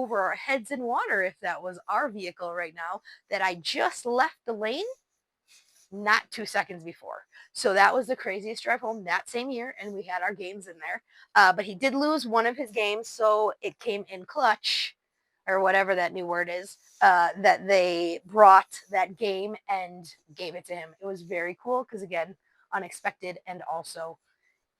over our heads in water if that was our vehicle right now, that I just left the lane not 2 seconds before. So that was the craziest drive home that same year, and we had our games in there. But he did lose one of his games, so it came in clutch, or whatever that new word is, that they brought that game and gave it to him. It was very cool because, again, unexpected, and also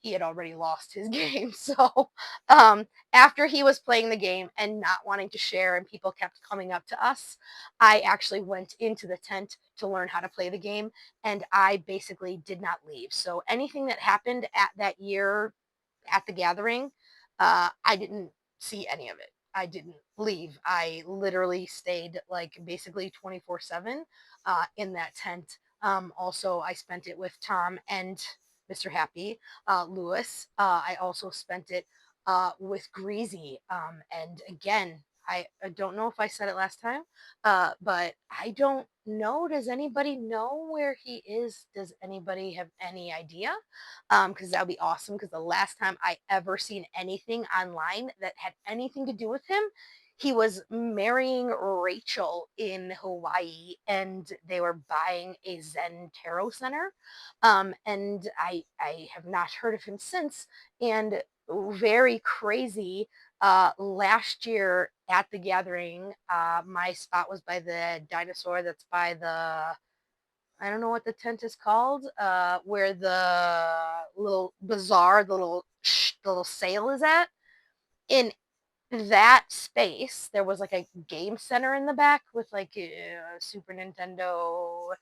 he had already lost his game. So after he was playing the game and not wanting to share, and people kept coming up to us, I actually went into the tent to learn how to play the game, and I basically did not leave. So anything that happened at that year at the gathering, I didn't see any of it. I didn't leave. I literally stayed like basically 24/7 in that tent. Also, I spent it with Tom and Mr. Happy, Lewis. I also spent it with Greasy. And again, I don't know if I said it last time, but I don't know. Does anybody know where he is? Does anybody have any idea? Because that would be awesome. Because the last time I ever seen anything online that had anything to do with him, he was marrying Rachel in Hawaii, and they were buying a Zen tarot center. And I have not heard of him since. And very crazy. Last year at the gathering, my spot was by the dinosaur that's by the, I don't know what the tent is called, where the little bazaar, the little sale is at. In that space, there was like a game center in the back with like Super Nintendo,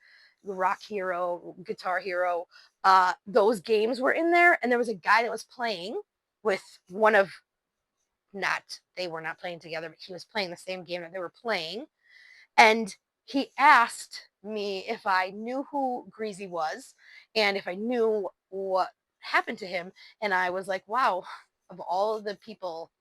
Rock Hero, Guitar Hero. Those games were in there, and there was a guy that was playing with one of, not, they were not playing together, but he was playing the same game that they were playing. And he asked me if I knew who Greasy was and if I knew what happened to him. And I was like, wow, of all of the people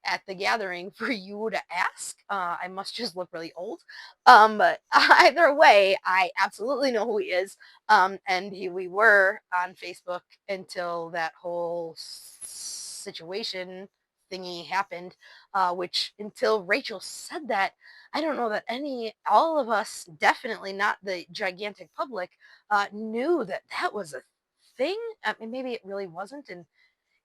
at the gathering for you to ask, I must just look really old. But either way, I absolutely know who he is. And we were on Facebook until that whole situation thingy happened, which until Rachel said that, I don't know that all of us, definitely not the gigantic public, knew that that was a thing. I mean, maybe it really wasn't, and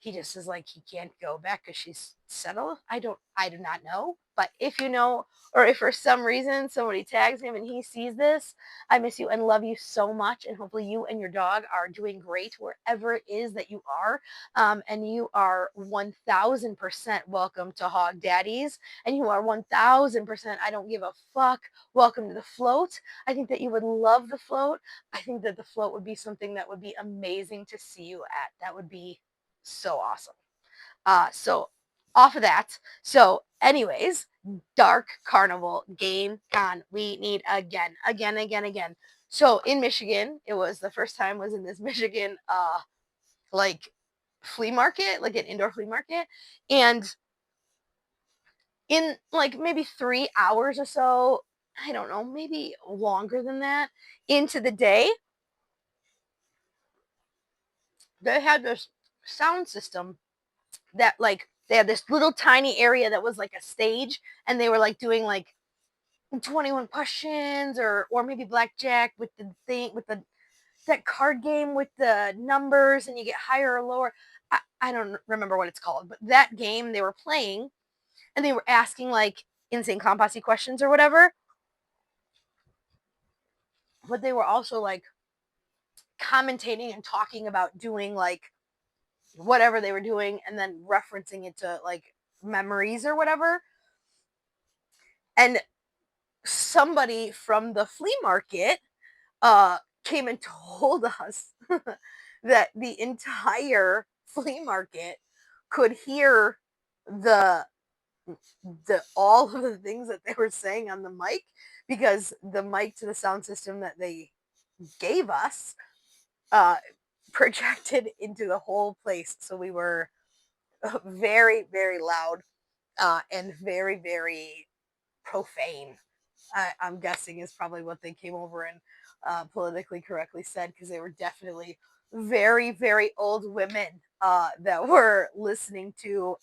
he just is like, he can't go back because she's settled. I do not know. But if you know, or if for some reason somebody tags him and he sees this, I miss you and love you so much. And hopefully you and your dog are doing great wherever it is that you are. And you are 1000% welcome to Hog Daddies. And you are 1000%, I don't give a fuck, welcome to the float. I think that you would love the float. I think that the float would be something that would be amazing to see you at. That would be so awesome. So off of that. So, anyways, Dark Carnival Game Con. We need again. So in Michigan, it was the first time was in this Michigan like flea market, like an indoor flea market. And in like maybe 3 hours or so, I don't know, maybe longer than that, into the day, they had this sound system that, like, they had this little tiny area that was like a stage, and they were like doing like 21 questions, or maybe blackjack with the thing with the that card game with the numbers, and you get higher or lower. I don't remember what it's called, but that game they were playing, and they were asking like insane clown posse questions or whatever, but they were also like commentating and talking about doing like whatever they were doing, and then referencing it to like memories or whatever. And somebody from the flea market came and told us that the entire flea market could hear the all of the things that they were saying on the mic, because the mic to the sound system that they gave us uh, projected into the whole place. So we were very, very loud, and very, very profane. I'm guessing is probably what they came over and politically correctly said, because they were definitely very, very old women that were listening to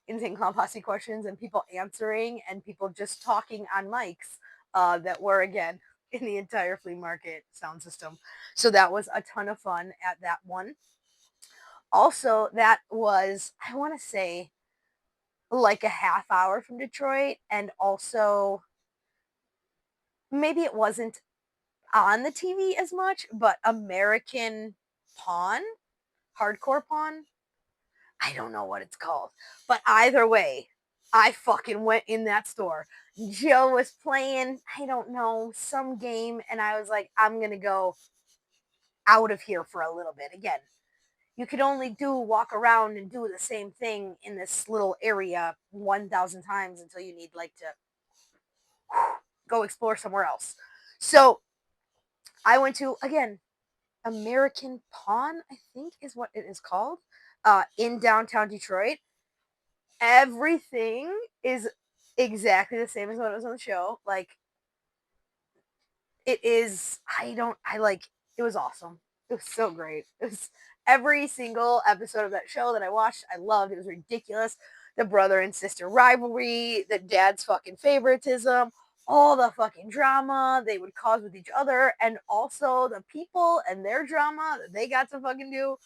Insane Clown Posse questions and people answering and people just talking on mics that were, again, in the entire flea market sound system. So that was a ton of fun at that one. Also, that was, I want to say, like a half hour from Detroit. And also, maybe it wasn't on the TV as much, but American Pawn, Hardcore Pawn, I don't know what it's called. But either way, I fucking went in that store. Joe was playing, I don't know, some game, and I was like, I'm going to go out of here for a little bit. Again, you could only walk around and do the same thing in this little area 1,000 times until you need like to go explore somewhere else. So I went to, again, American Pawn, I think is what it is called, in downtown Detroit. Everything is exactly the same as what it was on the show. Like, it is, it was awesome. It was so great. It was every single episode of that show that I watched, I loved. It was ridiculous. The brother and sister rivalry, the dad's fucking favoritism, all the fucking drama they would cause with each other, and also the people and their drama that they got to fucking do.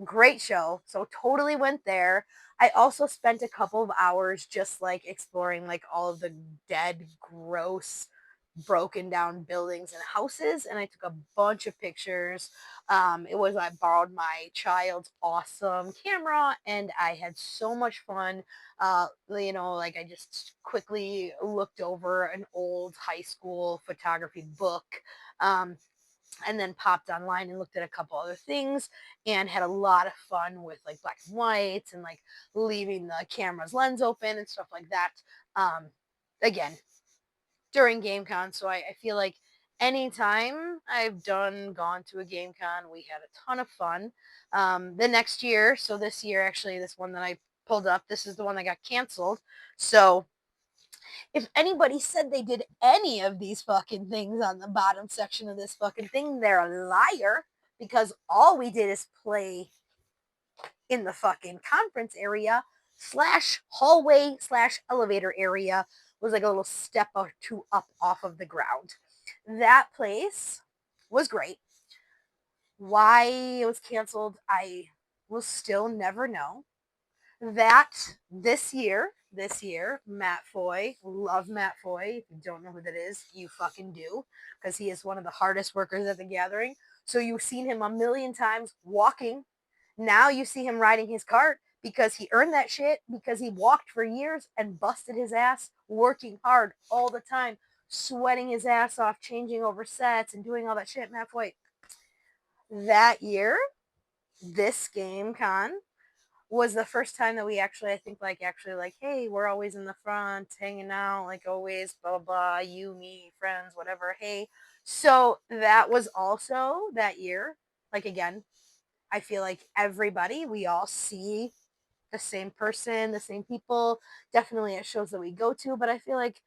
Great show. So totally went there. I also spent a couple of hours just like exploring like all of the dead, gross, broken down buildings and houses, and I took a bunch of pictures. I borrowed my child's awesome camera, and I had so much fun. Like I just quickly looked over an old high school photography book. Um, and then popped online and looked at a couple other things and had a lot of fun with like black and whites and like leaving the camera's lens open and stuff like that. Again, during GameCon. So I feel like anytime I've gone to a GameCon, we had a ton of fun. The next year, so this year, actually, this one that I pulled up, this is the one that got canceled. So if anybody said they did any of these fucking things on the bottom section of this fucking thing, they're a liar, because all we did is play in the fucking conference area slash hallway slash elevator area. Was like a little step or two up off of the ground. That place was great. Why it was canceled, I will still never know. That this year, Matt Foy, love Matt Foy. If you don't know who that is, you fucking do, because he is one of the hardest workers at the gathering. So you've seen him a million times walking. Now you see him riding his cart because he earned that shit, because he walked for years and busted his ass, working hard all the time, sweating his ass off, changing over sets and doing all that shit. Matt Foy. That year, this game con was the first time that we actually, I think, like, hey, we're always in the front, hanging out, like always, blah, blah, blah, you, me, friends, whatever, hey. So that was also that year. Like, again, I feel like everybody, we all see the same person, the same people, definitely at shows that we go to, but I feel like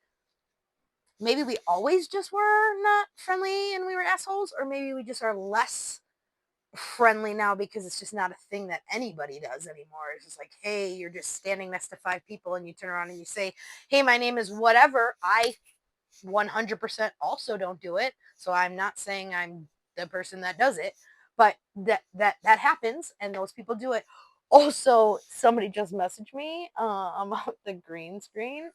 maybe we always just were not friendly and we were assholes, or maybe we just are less friendly now because it's just not a thing that anybody does anymore. It's just like, hey, you're just standing next to five people and you turn around and you say, hey, my name is whatever. I 100% also don't do it. So I'm not saying I'm the person that does it, but that happens and those people do it. Also, somebody just messaged me about the green screen.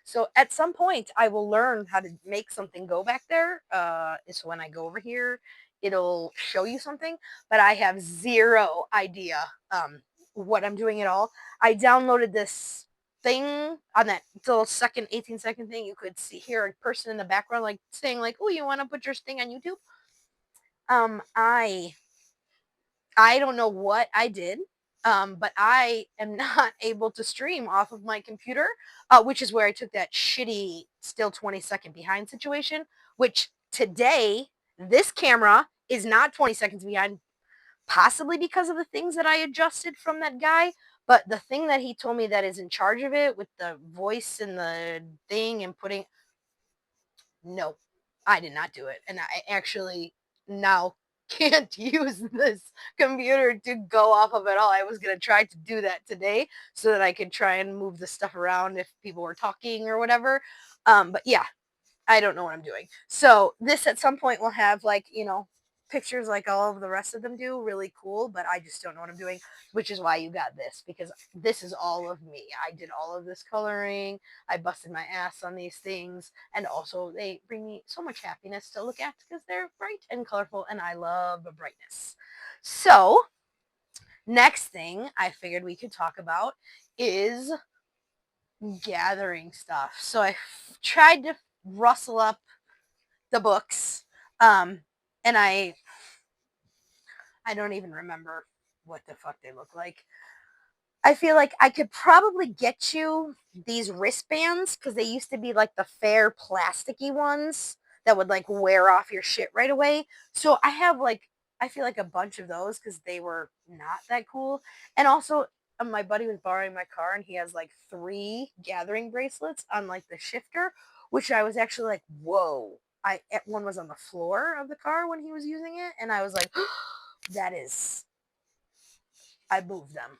So at some point, I will learn how to make something go back there. So when I go over here, it'll show you something, but I have zero idea what I'm doing at all. I downloaded this thing on that little second 18-second thing. You could hear a person in the background like saying like, oh, you want to put your thing on YouTube? I don't know what I did, but I am not able to stream off of my computer, which is where I took that shitty still 20-second behind situation, which today, this camera is not 20 seconds behind, possibly because of the things that I adjusted from that guy. But the thing that he told me that is in charge of it with the voice and the thing and putting, no, I did not do it. And I actually now can't use this computer to go off of at all. I was going to try to do that today so that I could try and move the stuff around if people were talking or whatever. But yeah, I don't know what I'm doing. So this at some point will have like, pictures like all of the rest of them do, really cool, but I just don't know what I'm doing, which is why you got this, because this is all of me. I did all of this coloring. I busted my ass on these things, and also they bring me so much happiness to look at because they're bright and colorful, and I love the brightness. So next thing I figured we could talk about is gathering stuff. So I tried to rustle up the books. And I don't even remember what the fuck they look like. I feel like I could probably get you these wristbands because they used to be like the fair plasticky ones that would like wear off your shit right away. So I have like, I feel like a bunch of those because they were not that cool. And also, my buddy was borrowing my car and he has like 3 gathering bracelets on like the shifter, which I was actually like, whoa. One was on the floor of the car when he was using it, and I was like, that is, I moved them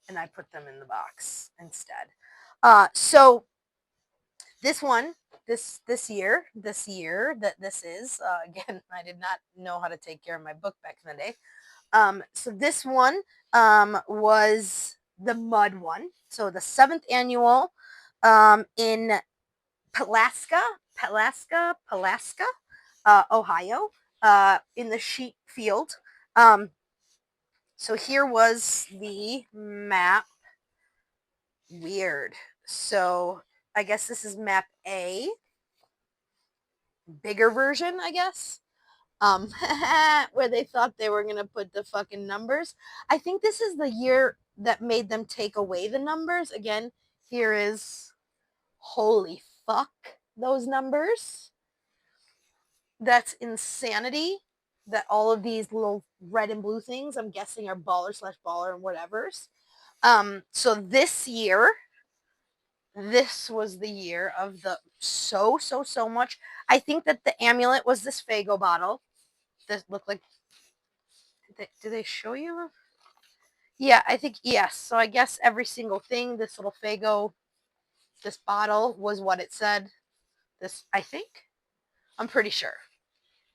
and I put them in the box instead. So this one, this year that this is, again, I did not know how to take care of my book back in the day. So this one was the mud one. So the 7th annual in Pulaska, Ohio, in the sheep field. So here was the map. Weird. So I guess this is map A, bigger version, I guess. Where they thought they were gonna put the fucking numbers. I think this is the year that made them take away the numbers. Again, here is, holy fuck, those numbers. That's insanity. That all of these little red and blue things, I'm guessing, are baller/baller and whatever's. So this year, this was the year of the so much. I think that the amulet was this Fago bottle. This looked like, do they show you? Yeah, I think, yes. So I guess every single thing, this little Fago, this bottle was what it said. This, I think, I'm pretty sure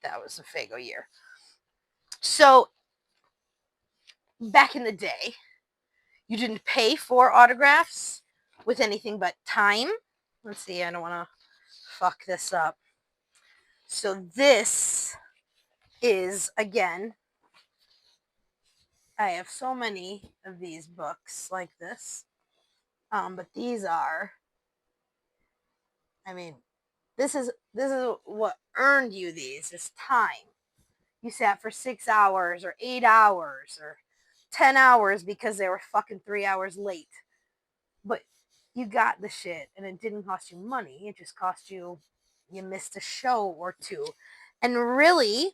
that was the Fago year. So back in the day, you didn't pay for autographs with anything but time. Let's see, I don't want to fuck this up. So this is, again, I have so many of these books like this. But these are, I mean, this is what earned you these, is time. You sat for 6 hours or 8 hours or 10 hours because they were fucking 3 hours late. But you got the shit, and it didn't cost you money. It just cost you, you missed a show or two. And really,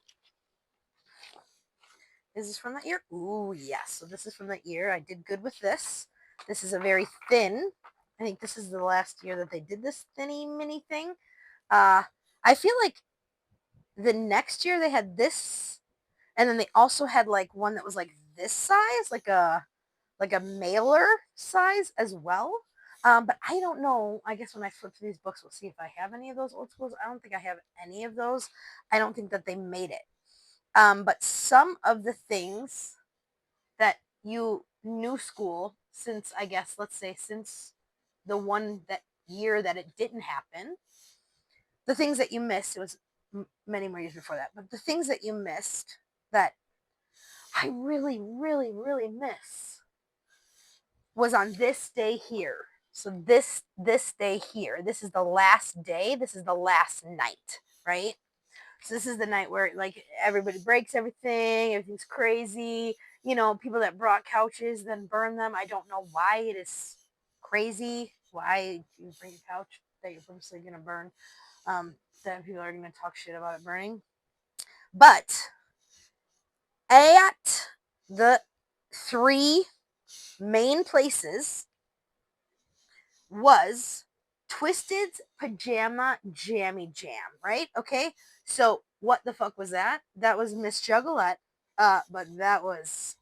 is this from that year? Ooh, yes. So this is from that year. I did good with this. This is a very thin. I think this is the last year that they did this thinny mini thing. I feel like the next year they had this, and then they also had like one that was like this size, like a mailer size as well. But I don't know. I guess when I flip through these books, we'll see if I have any of those old schools. I don't think I have any of those. I don't think that they made it. But some of the things that you new school, since, I guess, let's say since the one that year that it didn't happen, the things that you missed, it was many more years before that, but the things that you missed that I really, really, really miss was on this day here. So this day here, this is the last day, this is the last night, right? So this is the night where like everybody breaks everything, everything's crazy. People that brought couches then burn them. I don't know why it is crazy. Why you bring a couch that you're purposely gonna burn? That people are gonna talk shit about it burning. But at the 3 main places was Twisted's Pajama Jammy Jam, right? Okay, so what the fuck was that? That was Miss Juggalo But that was